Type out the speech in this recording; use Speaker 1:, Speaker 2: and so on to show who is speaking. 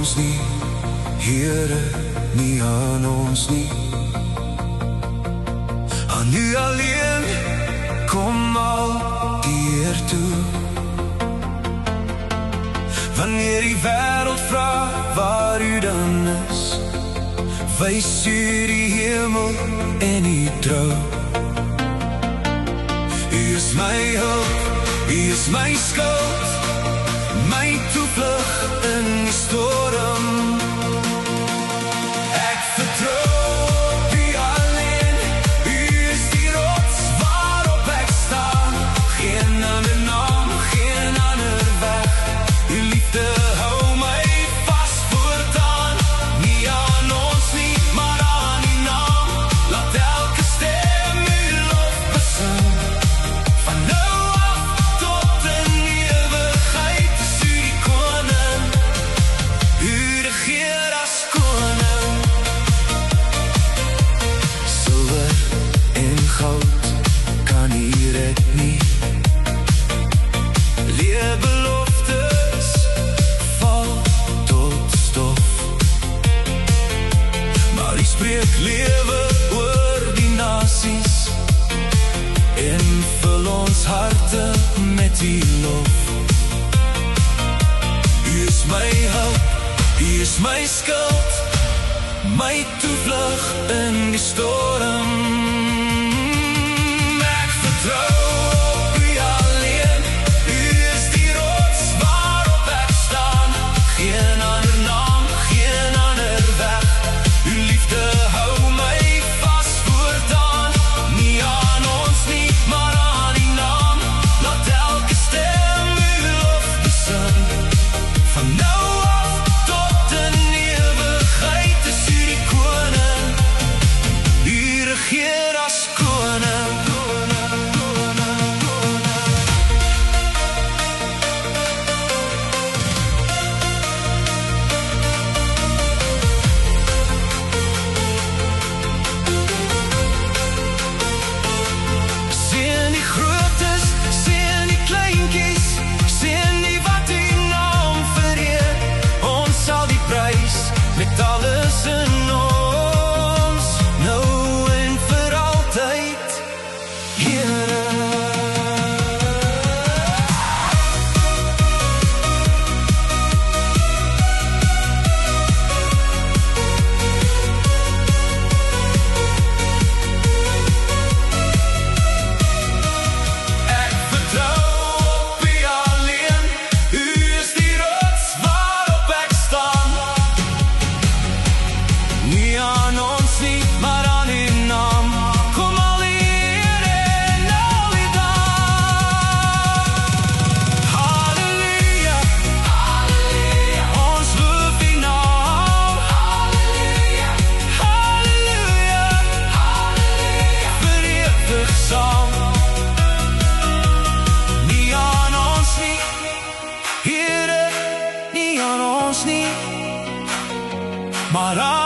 Speaker 1: ons nie, Here, nie aan ons nie. Aan U alleen kom al die eer toe. Wanneer die wêreld vra waar U dan is, wys U die hemel en U trou. U is my hulp, U is my skuld, my toevlug in die storm. Ek vertrou op U alleen, U is die rots waarop ek staan. Geen ander naam, geen ander weg, U liefde hou my vas voortaan. Nie aan ons nie, maar aan U naam. Laat elke stem U lof besing. Van nou af tot in ewigheid is U die koning. U regeer as koning. Silwer en goud kan U red nie. Leebeloftes val tot stof, maar U spreek lewe oor die nasies en vul ons harte met U lof. U is my hulp, U is my skuld, my toevlug in die storm. Ek vertrou op U alleen, U is die rots waarop ek staan. Geen ander naam, geen ander weg, U liefde hou my vas voortaan. Nie aan ons nie, maar aan U naam. Laat elke stem U lof besing. Van nou af tot in ewigheid is U die koning. U regeer as koning. Sien die grootes, sien die kleintjies, sien die wat U naam vereer. Ons sal die prys met alles in ons, nou en vir altyd, Here. Ek vertrou op U alleen, U is die rots waarop ek staan. Nie aan ons nie, maar aan U naam. Kom al die eer en al die dank. Halleluja, halleluja, ons loof U naam. Halleluja, halleluja, halleluja, vir ewig saam. Nie aan ons nie, Here, nie aan ons nie, maar aan